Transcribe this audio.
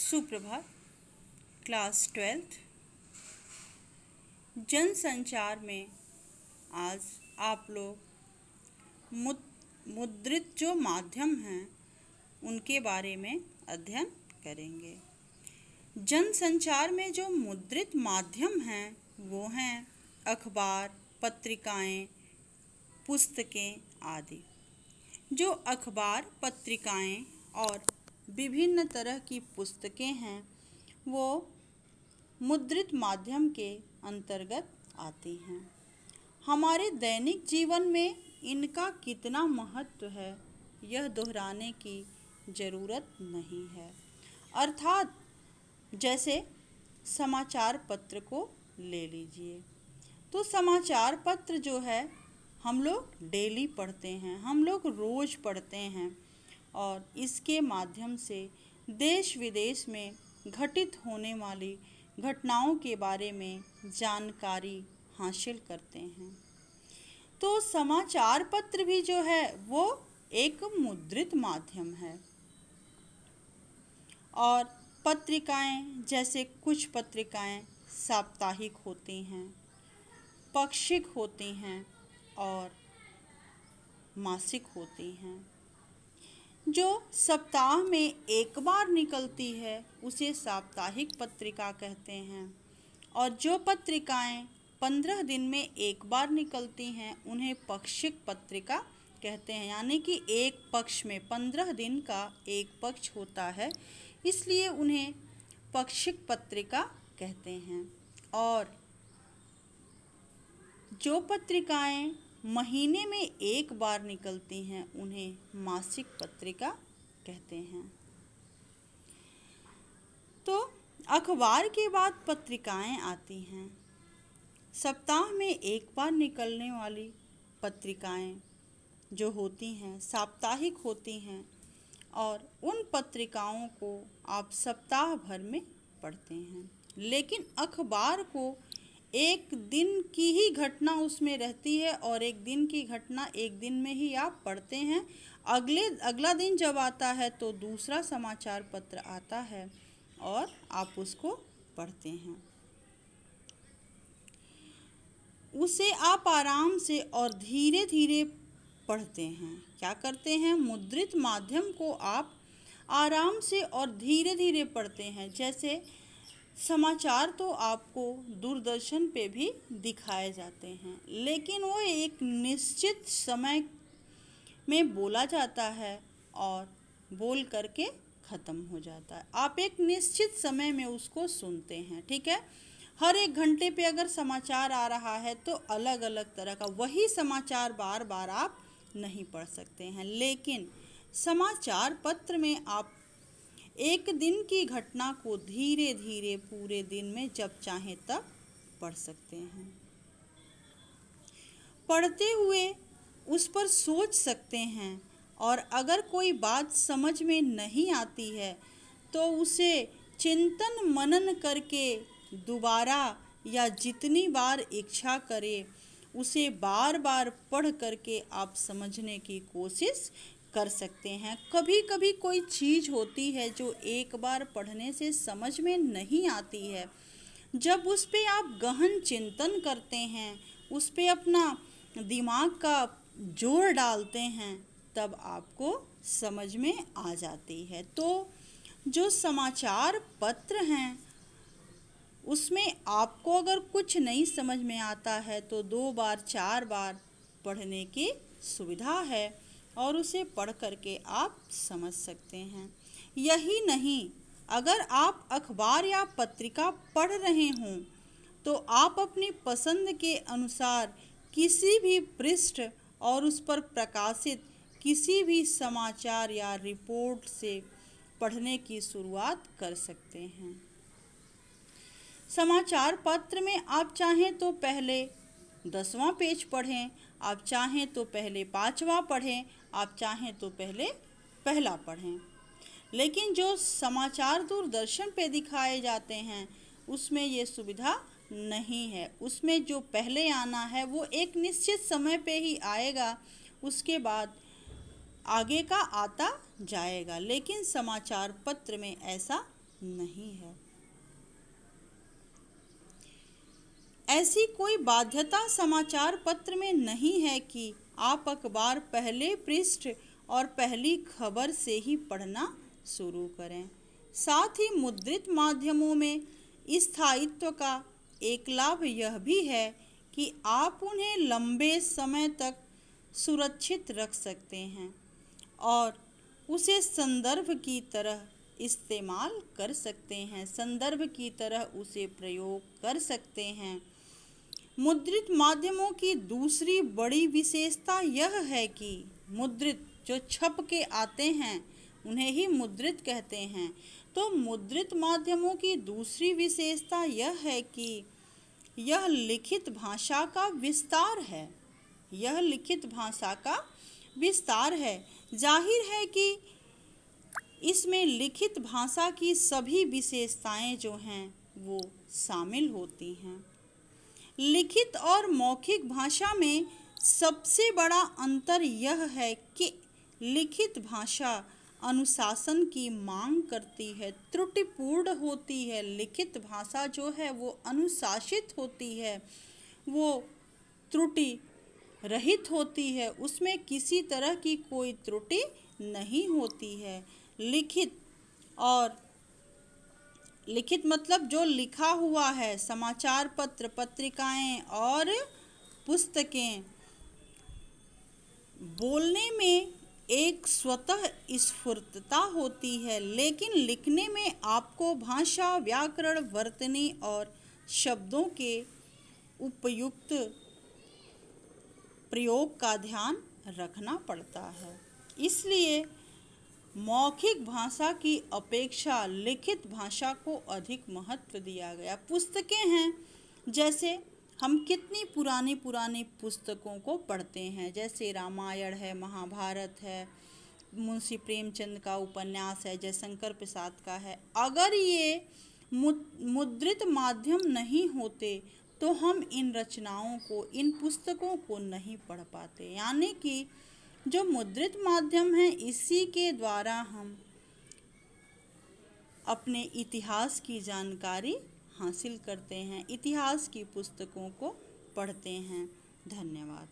सुप्रभात। Class 12th जनसंचार में आज आप लोग मुद्रित जो माध्यम हैं उनके बारे में अध्ययन करेंगे। जनसंचार में जो मुद्रित माध्यम हैं वो हैं अखबार, पत्रिकाएं, पुस्तकें आदि। जो अखबार, पत्रिकाएं और विभिन्न तरह की पुस्तकें हैं वो मुद्रित माध्यम के अंतर्गत आती हैं। हमारे दैनिक जीवन में इनका कितना महत्व है यह दोहराने की ज़रूरत नहीं है। अर्थात जैसे समाचार पत्र को ले लीजिए, तो समाचार पत्र जो है हम लोग डेली पढ़ते हैं, हम लोग रोज़ पढ़ते हैं और इसके माध्यम से देश विदेश में घटित होने वाली घटनाओं के बारे में जानकारी हासिल करते हैं। तो समाचार पत्र भी जो है वो एक मुद्रित माध्यम है। और पत्रिकाएं, जैसे कुछ पत्रिकाएं साप्ताहिक होती हैं, पाक्षिक होती हैं और मासिक होती हैं। जो सप्ताह में एक बार निकलती है उसे साप्ताहिक पत्रिका कहते हैं और जो पत्रिकाएं 15 दिन में एक बार निकलती हैं उन्हें पाक्षिक पत्रिका कहते हैं। यानी कि एक पक्ष में 15 दिन का एक पक्ष होता है, इसलिए उन्हें पाक्षिक पत्रिका कहते हैं। और जो पत्रिकाएं महीने में एक बार निकलती हैं उन्हें मासिक पत्रिका कहते हैं। तो अखबार के बाद पत्रिकाएं आती हैं। सप्ताह में एक बार निकलने वाली पत्रिकाएं जो होती हैं साप्ताहिक होती हैं और उन पत्रिकाओं को आप सप्ताह भर में पढ़ते हैं। लेकिन अखबार को एक दिन की ही घटना उसमें रहती है और एक दिन की घटना एक दिन में ही आप पढ़ते हैं। अगला दिन जब आता है तो दूसरा समाचार पत्र आता है और आप उसको पढ़ते हैं। उसे आप आराम से और धीरे धीरे पढ़ते हैं। क्या करते हैं? मुद्रित माध्यम को आप आराम से और धीरे धीरे पढ़ते हैं। जैसे समाचार तो आपको दूरदर्शन पे भी दिखाए जाते हैं, लेकिन वो एक निश्चित समय में बोला जाता है और बोल करके ख़त्म हो जाता है। आप एक निश्चित समय में उसको सुनते हैं, ठीक है। हर एक घंटे पे अगर समाचार आ रहा है तो अलग अलग तरह का वही समाचार बार बार आप नहीं पढ़ सकते हैं। लेकिन समाचार पत्र में आप एक दिन की घटना को धीरे धीरे पूरे दिन में जब चाहें तब पढ़ सकते हैं। पढ़ते हुए उस पर सोच सकते हैं और अगर कोई बात समझ में नहीं आती है तो उसे चिंतन मनन करके दोबारा या जितनी बार इच्छा करे उसे बार बार पढ़ करके आप समझने की कोशिश कर सकते हैं। कभी कभी कोई चीज़ होती है जो एक बार पढ़ने से समझ में नहीं आती है, जब उस पे आप गहन चिंतन करते हैं, उस पे अपना दिमाग का जोर डालते हैं, तब आपको समझ में आ जाती है। तो जो समाचार पत्र हैं उसमें आपको अगर कुछ नहीं समझ में आता है तो 2 बार 4 बार पढ़ने की सुविधा है और उसे पढ़ करके आप समझ सकते हैं। यही नहीं, अगर आप अखबार या पत्रिका पढ़ रहे हों तो आप अपनी पसंद के अनुसार किसी भी पृष्ठ और उस पर प्रकाशित किसी भी समाचार या रिपोर्ट से पढ़ने की शुरुआत कर सकते हैं। समाचार पत्र में आप चाहें तो पहले 10वां पेज पढ़ें, आप चाहें तो पहले 5वां पढ़ें, आप चाहें तो पहले पहला पढ़ें। लेकिन जो समाचार दूरदर्शन पे दिखाए जाते हैं उसमें ये सुविधा नहीं है। उसमें जो पहले आना है वो एक निश्चित समय पे ही आएगा, उसके बाद आगे का आता जाएगा। लेकिन समाचार पत्र में ऐसा नहीं है। ऐसी कोई बाध्यता समाचार पत्र में नहीं है कि आप अखबार पहले पृष्ठ और पहली खबर से ही पढ़ना शुरू करें। साथ ही मुद्रित माध्यमों में स्थायित्व का एक लाभ यह भी है कि आप उन्हें लंबे समय तक सुरक्षित रख सकते हैं और उसे संदर्भ की तरह इस्तेमाल कर सकते हैं, संदर्भ की तरह उसे प्रयोग कर सकते हैं। मुद्रित माध्यमों की दूसरी बड़ी विशेषता यह है कि मुद्रित जो छप के आते हैं उन्हें ही मुद्रित कहते हैं। तो मुद्रित माध्यमों की दूसरी विशेषता यह है कि यह लिखित भाषा का विस्तार है, यह लिखित भाषा का विस्तार है। जाहिर है कि इसमें लिखित भाषा की सभी विशेषताएं जो हैं वो शामिल होती हैं। लिखित और मौखिक भाषा में सबसे बड़ा अंतर यह है कि लिखित भाषा अनुशासन की मांग करती है, त्रुटिपूर्ण होती है। लिखित भाषा जो है वो अनुशासित होती है, वो त्रुटि रहित होती है, उसमें किसी तरह की कोई त्रुटि नहीं होती है। लिखित मतलब जो लिखा हुआ है, समाचार पत्र, पत्रिकाएं और पुस्तकें, बोलने में एक स्वतः स्फूर्तता होती है, लेकिन लिखने में आपको भाषा, व्याकरण, वर्तनी और शब्दों के उपयुक्त प्रयोग का ध्यान रखना पड़ता है। इसलिए मौखिक भाषा की अपेक्षा लिखित भाषा को अधिक महत्व दिया गया। पुस्तकें हैं, जैसे हम कितनी पुरानी पुरानी पुस्तकों को पढ़ते हैं, जैसे रामायण है, महाभारत है, मुंशी प्रेमचंद का उपन्यास है, जयशंकर प्रसाद का है। अगर ये मुद्रित माध्यम नहीं होते तो हम इन रचनाओं को, इन पुस्तकों को नहीं पढ़ पाते। यानी कि जो मुद्रित माध्यम है, इसी के द्वारा हम अपने इतिहास की जानकारी हासिल करते हैं, इतिहास की पुस्तकों को पढ़ते हैं। धन्यवाद।